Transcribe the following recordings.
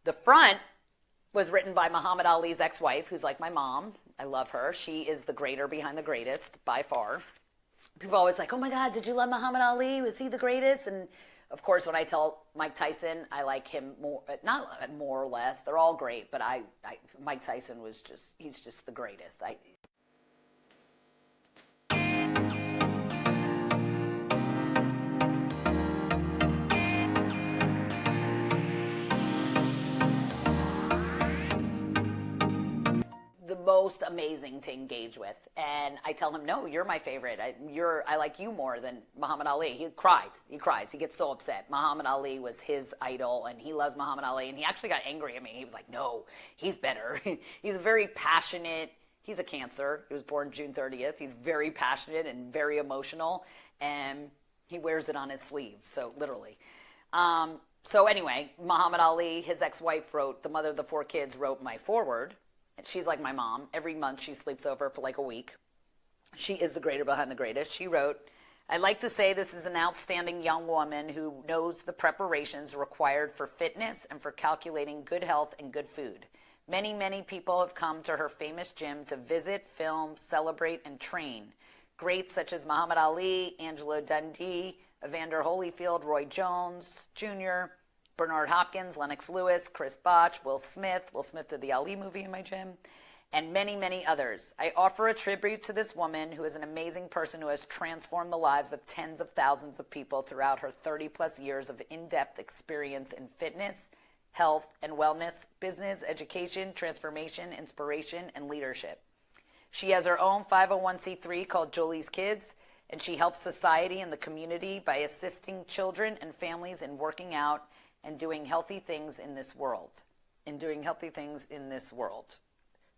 The front was written by Muhammad Ali's ex-wife, who's like my mom. I love her. She is the greater behind the greatest by far. People are always like, oh my God, did you love Muhammad Ali? Was he the greatest? And of course, when I tell Mike Tyson, I like him more, not more or less. They're all great, but Mike Tyson he's just the greatest. The most amazing to engage with, and I tell him, no, you're my favorite. I like you more than Muhammad Ali. He gets so upset. Muhammad Ali was his idol, and he loves Muhammad Ali, and he actually got angry at me. He was like, no, he's better. He's very passionate. He's a Cancer. He was born June 30th. He's very passionate and very emotional, and he wears it on his sleeve, so literally. So anyway, Muhammad Ali, his ex-wife, wrote, the mother of the four kids, wrote my foreword. She's like my mom. Every month she sleeps over for like a week. She is the greater behind the greatest. She wrote, I'd like to say this is an outstanding young woman who knows the preparations required for fitness and for calculating good health and good food. Many, many people have come to her famous gym to visit, film, celebrate, and train. Greats such as Muhammad Ali, Angelo Dundee, Evander Holyfield, Roy Jones Jr., Bernard Hopkins, Lennox Lewis, Chris Bosh, Will Smith. Will Smith did the Ali movie in my gym, and many, many others. I offer a tribute to this woman who is an amazing person who has transformed the lives of tens of thousands of people throughout her 30-plus years of in-depth experience in fitness, health, and wellness, business, education, transformation, inspiration, and leadership. She has her own 501c3 called Jolie's Kids, and she helps society and the community by assisting children and families in working out and doing healthy things in this world.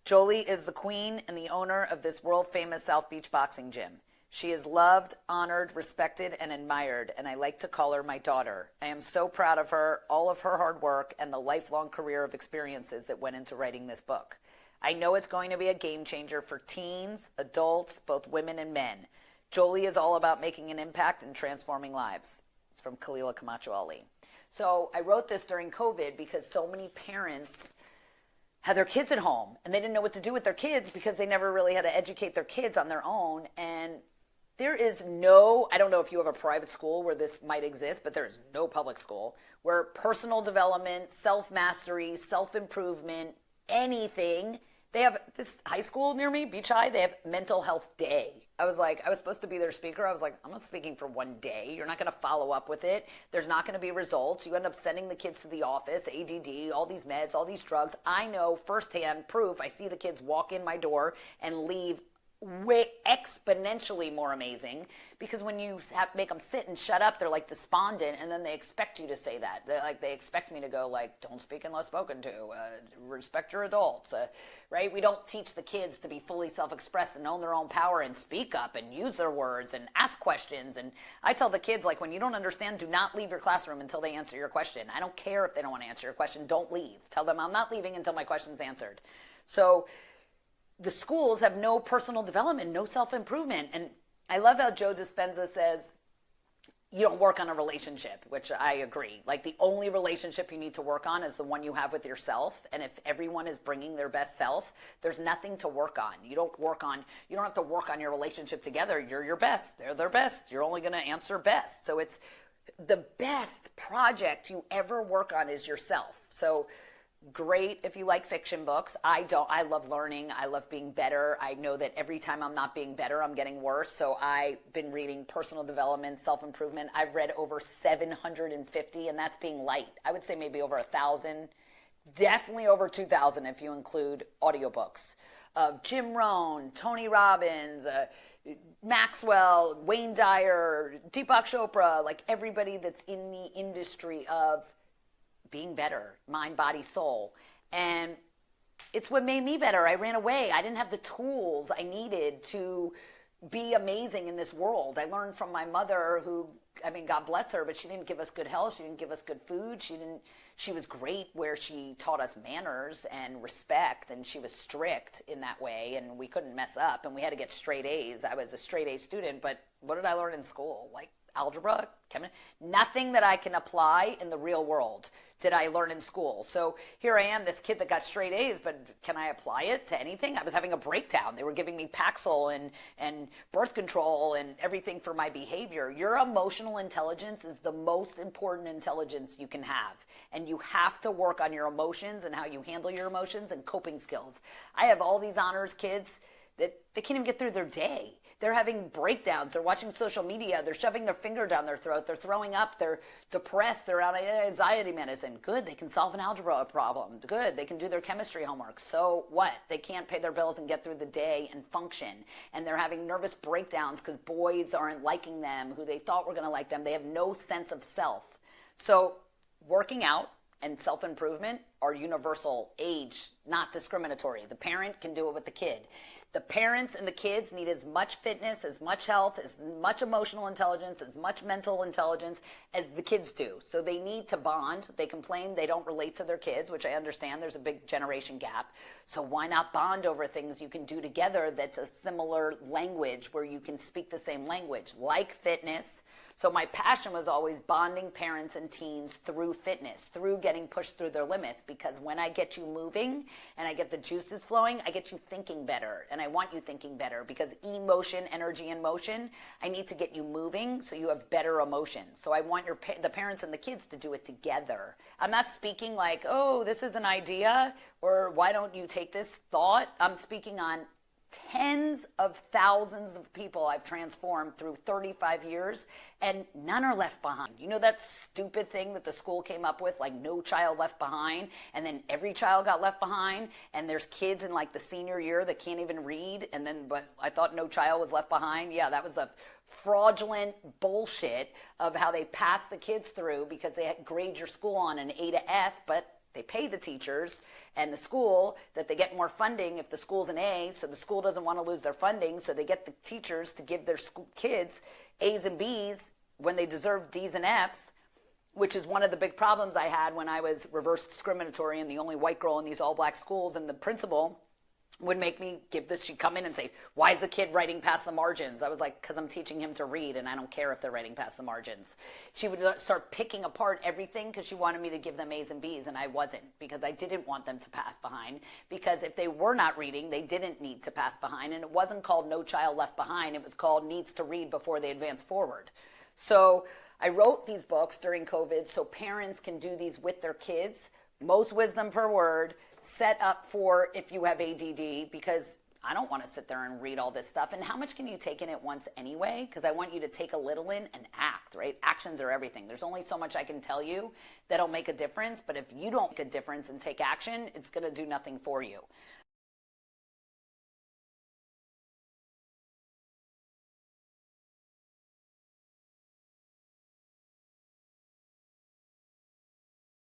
Jolie is the queen and the owner of this world-famous South Beach boxing gym. She is loved, honored, respected, and admired, and I like to call her my daughter. I am so proud of her, all of her hard work, and the lifelong career of experiences that went into writing this book. I know it's going to be a game changer for teens, adults, both women and men. Jolie is all about making an impact and transforming lives. It's from Khalilah Camacho Ali. So I wrote this during COVID because so many parents had their kids at home and they didn't know what to do with their kids because they never really had to educate their kids on their own. And there is no, I don't know if you have a private school where this might exist, but there is no public school where personal development, self-mastery, self-improvement, anything. They have this high school near me, Beach High, they have mental health day. I was supposed to be their speaker. I was like, I'm not speaking for one day. You're not going to follow up with it. There's not going to be results. You end up sending the kids to the office, ADD, all these meds, all these drugs. I know firsthand proof. I see the kids walk in my door and leave way exponentially more amazing, because when you make them sit and shut up, they're like despondent, and then they expect you to say that. They expect me to go like, don't speak unless spoken to, respect your adults, right? We don't teach the kids to be fully self-expressed and own their own power and speak up and use their words and ask questions. And I tell the kids, like, when you don't understand, do not leave your classroom until they answer your question. I don't care if they don't want to answer your question. Don't leave. Tell them I'm not leaving until my question's answered. So the schools have no personal development, no self-improvement. And I love how Joe Dispenza says, you don't work on a relationship, which I agree. Like, the only relationship you need to work on is the one you have with yourself. And if everyone is bringing their best self, there's nothing to work on. You don't have to work on your relationship together. You're your best. They're their best. You're only going to answer best. So it's the best project you ever work on is yourself. So great if you like fiction books. I don't. I love learning. I love being better. I know that every time I'm not being better, I'm getting worse. So I've been reading personal development, self-improvement. I've read over 750, and that's being light. I would say maybe over 1,000, definitely over 2,000 if you include audiobooks of Jim Rohn, Tony Robbins, Maxwell, Wayne Dyer, Deepak Chopra, like everybody that's in the industry of being better, mind, body, soul. And it's what made me better. I ran away. I didn't have the tools I needed to be amazing in this world. I learned from my mother who, I mean, God bless her, but she didn't give us good health. She didn't give us good food. She was great where she taught us manners and respect, and she was strict in that way, and we couldn't mess up, and we had to get straight A's. I was a straight A student, but what did I learn in school? Like, algebra, chemistry, nothing that I can apply in the real world did I learn in school. So here I am, this kid that got straight A's, but can I apply it to anything? I was having a breakdown. They were giving me Paxil and birth control and everything for my behavior. Your emotional intelligence is the most important intelligence you can have. And you have to work on your emotions and how you handle your emotions and coping skills. I have all these honors kids that they can't even get through their day. They're having breakdowns. They're watching social media. They're shoving their finger down their throat. They're throwing up. They're depressed. They're on anxiety medicine. Good. They can solve an algebra problem. Good. They can do their chemistry homework. So what? They can't pay their bills and get through the day and function. And they're having nervous breakdowns because boys aren't liking them who they thought were going to like them. They have no sense of self. So working out and self-improvement are universal, age, not discriminatory. The parent can do it with the kid. The parents and the kids need as much fitness, as much health, as much emotional intelligence, as much mental intelligence as the kids do. So they need to bond. They complain they don't relate to their kids, which I understand. There's a big generation gap. So why not bond over things you can do together that's a similar language where you can speak the same language, like fitness. So my passion was always bonding parents and teens through fitness, through getting pushed through their limits, because when I get you moving and I get the juices flowing, I get you thinking better, and I want you thinking better, because emotion, energy, and motion, I need to get you moving so you have better emotions. So I want the parents and the kids to do it together. I'm not speaking like, oh, this is an idea, or why don't you take this thought? I'm speaking on tens of thousands of people I've transformed through 35 years, and none are left behind. You know that stupid thing that the school came up with, like no child left behind, and then every child got left behind, and there's kids in like the senior year that can't even read, and then, but I thought no child was left behind. Yeah, that was a fraudulent bullshit of how they passed the kids through because they grade your school on an A to F, but they pay the teachers and the school that they get more funding if the school's an A, so the school doesn't want to lose their funding, so they get the teachers to give their school kids A's and B's when they deserve D's and F's, which is one of the big problems I had when I was reverse discriminatory and the only white girl in these all-black schools, and the principal would make me give this, she'd come in and say, why is the kid writing past the margins? I was like, because I'm teaching him to read and I don't care if they're writing past the margins. She would start picking apart everything because she wanted me to give them A's and B's, and I wasn't, because I didn't want them to pass behind, because if they were not reading, they didn't need to pass behind, and it wasn't called No Child Left Behind, it was called Needs to Read Before They Advance Forward. So I wrote these books during COVID so parents can do these with their kids, most wisdom per word, set up for if you have ADD, because I don't want to sit there and read all this stuff. And how much can you take in at once anyway? Because I want you to take a little in and act, right? Actions are everything. There's only so much I can tell you that'll make a difference. But if you don't make a difference and take action, it's going to do nothing for you.